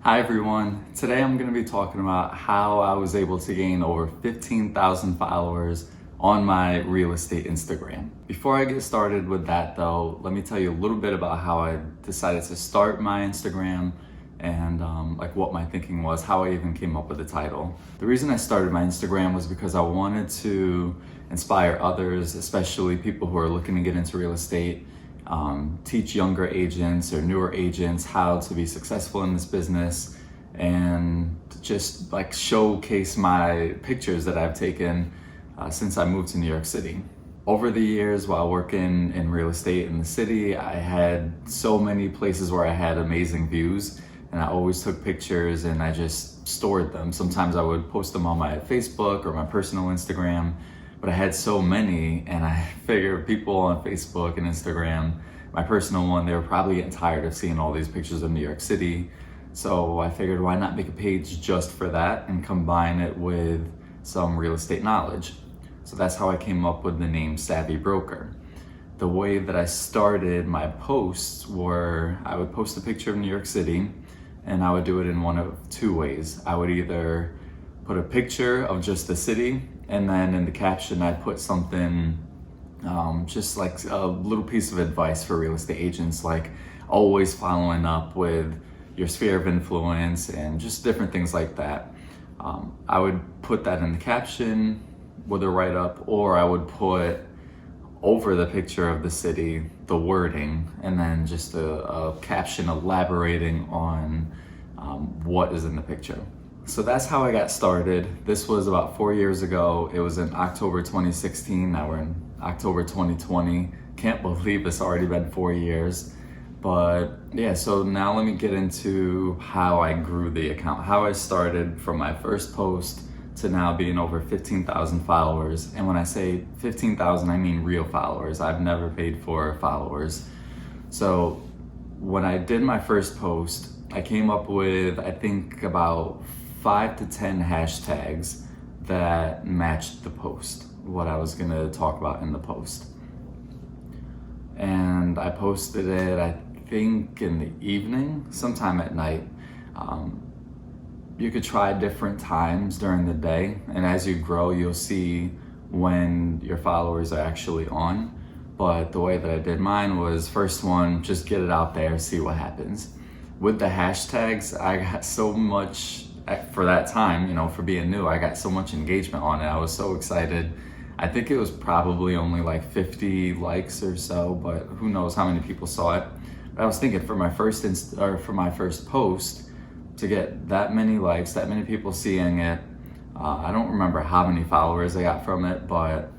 Hi everyone, today I'm going to be talking about how I was able to gain over 15,000 followers on my real estate Instagram. Before I get started with that though, let me tell you a little bit about how I decided to start my Instagram and what my thinking was, how I even came up with the title. The reason I started my Instagram was because I wanted to inspire others, especially people who are looking to get into real estate, teach younger agents or newer agents how to be successful in this business, and just showcase my pictures that I've taken since I moved to New York City. Over the years while working in real estate in the city, I had so many places where I had amazing views, and I always took pictures and I just stored them. Sometimes I would post them on my Facebook or my personal Instagram, but I had so many, and I figured people on Facebook and Instagram, my personal one, they were probably getting tired of seeing all these pictures of New York City. So I figured, why not make a page just for that and combine it with some real estate knowledge? So that's how I came up with the name Savvy Broker. The way that I started my posts were, I would post a picture of New York City, and I would do it in one of two ways. I would either put a picture of just the city, and then in the caption I'd put something, just like a little piece of advice for real estate agents, like always following up with your sphere of influence and just different things like that. I would put that in the caption with a write-up, or I would put over the picture of the city the wording, and then just a caption elaborating on what is in the picture. So that's how I got started. This was about 4 years ago. It was in October 2016. Now we're in October 2020. Can't believe it's already been 4 years. But yeah, so now let me get into how I grew the account, how I started from my first post to now being over 15,000 followers. And when I say 15,000, I mean real followers. I've never paid for followers. So when I did my first post, I came up with, I think, about 5 to 10 hashtags that matched the post, what I was gonna talk about in the post. And I posted it, I think, in the evening, sometime at night. You could try different times during the day, and as you grow, you'll see when your followers are actually on. But the way that I did mine was, first one, just get it out there, see what happens. With the hashtags, I got so much, for that time, for being new, I got so much engagement on it. I was so excited. I think it was probably only like 50 likes or so, but who knows how many people saw it. But I was thinking, for my first post, to get that many likes, that many people seeing it, I don't remember how many followers I got from it, but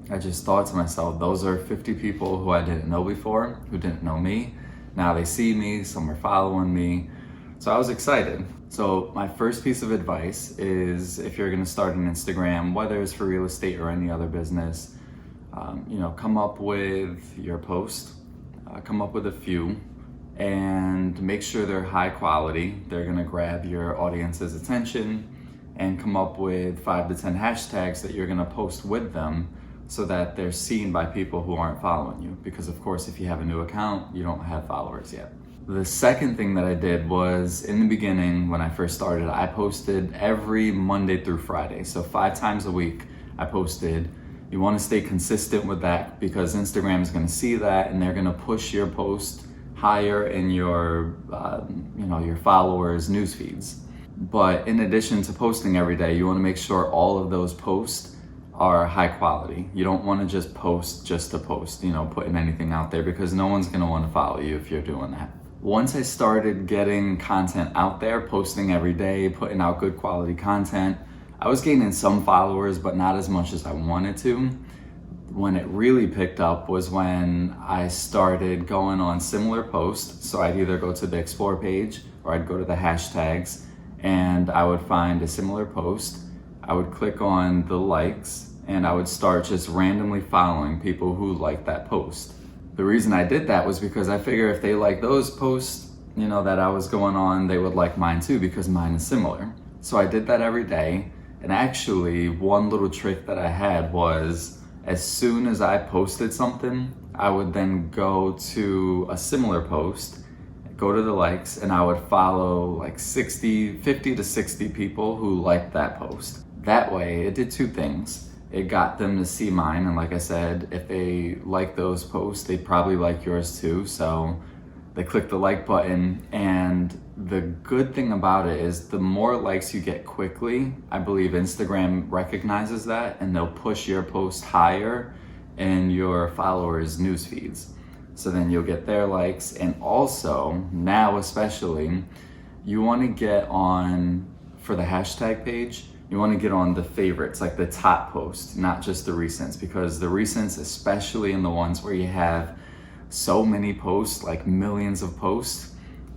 I just thought to myself, those are 50 people who I didn't know before, who didn't know me. Now they see me, some are following me. So I was excited. So my first piece of advice is, if you're gonna start an Instagram, whether it's for real estate or any other business, come up with your post, come up with a few, and make sure they're high quality. They're gonna grab your audience's attention, and come up with 5 to 10 hashtags that you're gonna post with them so that they're seen by people who aren't following you. Because of course, if you have a new account, you don't have followers yet. The second thing that I did was, in the beginning, when I first started, I posted every Monday through Friday. So 5 times a week I posted. You wanna stay consistent with that, because Instagram is gonna see that, and they're gonna push your post higher in your followers' news feeds. But in addition to posting every day, you wanna make sure all of those posts are high quality. You don't wanna just post just to post, putting anything out there, because no one's gonna wanna follow you if you're doing that. Once I started getting content out there, posting every day, putting out good quality content, I was gaining some followers, but not as much as I wanted to. When it really picked up was when I started going on similar posts. So I'd either go to the explore page, or I'd go to the hashtags, and I would find a similar post. I would click on the likes, and I would start just randomly following people who liked that post. The reason I did that was because I figure if they like those posts, that I was going on, they would like mine too, because mine is similar. So I did that every day. And actually, one little trick that I had was, as soon as I posted something, I would then go to a similar post, go to the likes, and I would follow like 50 to 60 people who liked that post. That way, it did two things. It got them to see mine, and like I said, if they like those posts, they'd probably like yours too. So they click the like button, and the good thing about it is the more likes you get quickly, I believe Instagram recognizes that, and they'll push your post higher in your followers' news feeds. So then you'll get their likes, and also now especially, you want to get on, for the hashtag page, you want to get on the favorites, like the top post, not just the recents, because the recents, especially in the ones where you have so many posts, like millions of posts,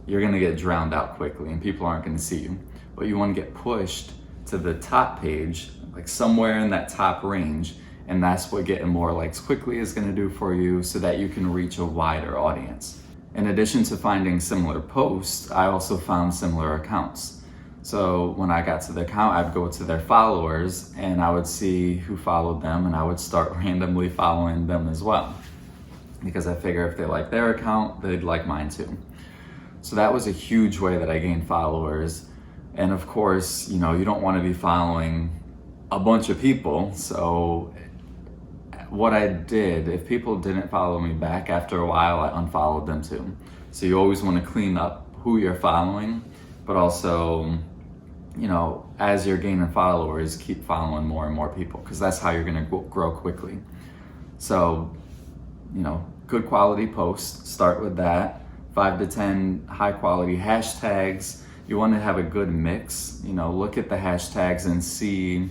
you're going to get drowned out quickly and people aren't going to see you. But you want to get pushed to the top page, like somewhere in that top range, and that's what getting more likes quickly is going to do for you, so that you can reach a wider audience. In addition to finding similar posts, I also found similar accounts. So when I got to the account, I'd go to their followers and I would see who followed them, and I would start randomly following them as well, because I figure if they like their account, they'd like mine too. So that was a huge way that I gained followers. And of course, you don't want to be following a bunch of people. So what I did, if people didn't follow me back after a while, I unfollowed them too. So you always want to clean up who you're following, but also, as you're gaining followers, keep following more and more people, because that's how you're going to grow quickly. So, good quality posts, start with that. 5 to 10 high quality hashtags. You want to have a good mix. Look at the hashtags and see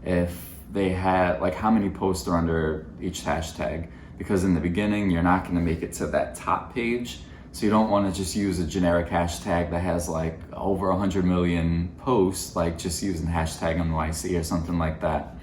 if they had, like, how many posts are under each hashtag, because in the beginning you're not going to make it to that top page. So you don't want to just use a generic hashtag that has like over 100 million posts, like just using hashtag NYC or something like that.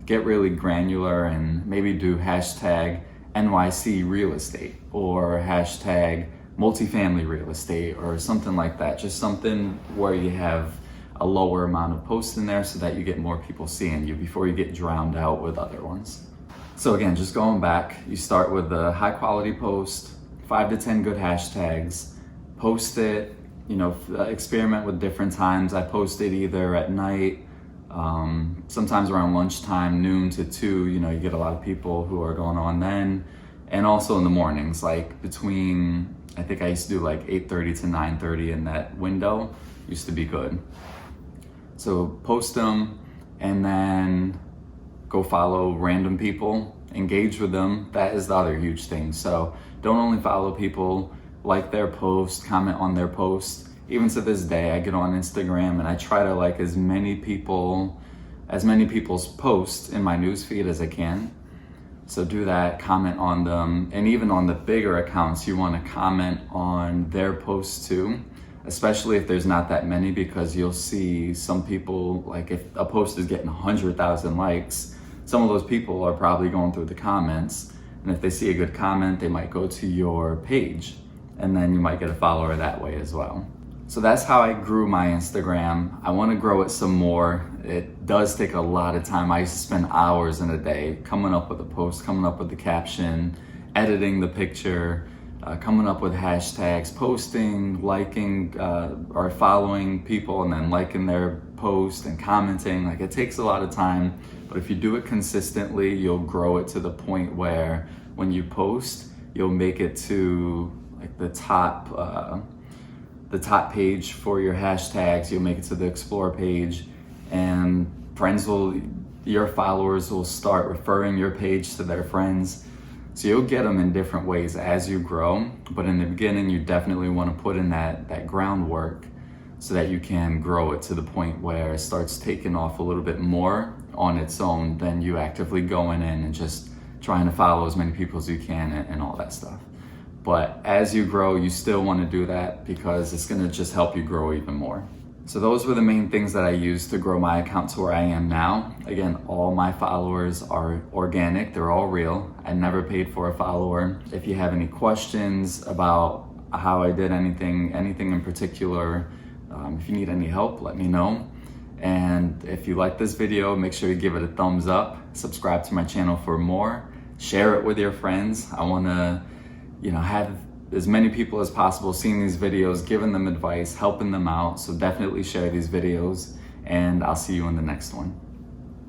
Get really granular and maybe do hashtag NYC real estate or hashtag multifamily real estate or something like that. Just something where you have a lower amount of posts in there so that you get more people seeing you before you get drowned out with other ones. So again, just going back, you start with the high quality post, 5 to 10 good hashtags, post it, experiment with different times. I post it either at night, sometimes around lunchtime, noon to 2, you get a lot of people who are going on then, and also in the mornings, like between, I think I used to do like 8:30 to 9:30 in that window, used to be good. So post them and then go follow random people, engage with them. That is the other huge thing. So don't only follow people, like their post, comment on their post. Even to this day, I get on Instagram and I try to like as many people's posts in my newsfeed as I can. So do that, comment on them. And even on the bigger accounts, you want to comment on their posts too, especially if there's not that many, because you'll see some people, like if a post is getting 100,000 likes, some of those people are probably going through the comments. And if they see a good comment, they might go to your page, and then you might get a follower that way as well. So that's how I grew my Instagram. I want to grow it some more. It does take a lot of time. I used to spend hours in a day coming up with a post, coming up with the caption, editing the picture, coming up with hashtags, posting, liking, or following people and then liking their post and commenting. Like, it takes a lot of time. But if you do it consistently, you'll grow it to the point where when you post, you'll make it to like the top page for your hashtags. You'll make it to the explore page, and your followers will start referring your page to their friends. So you'll get them in different ways as you grow. But in the beginning, you definitely want to put in that groundwork so that you can grow it to the point where it starts taking off a little bit more on its own than you actively going in and just trying to follow as many people as you can and all that stuff. But as you grow, you still want to do that because it's going to just help you grow even more. So those were the main things that I used to grow my account to where I am now. Again, all my followers are organic. They're all real. I never paid for a follower. If you have any questions about how I did anything in particular, if you need any help, let me know. And if you like this video, make sure you give it a thumbs up, subscribe to my channel for more, share it with your friends. I want to, have as many people as possible seeing these videos, giving them advice, helping them out. So definitely share these videos, and I'll see you in the next one.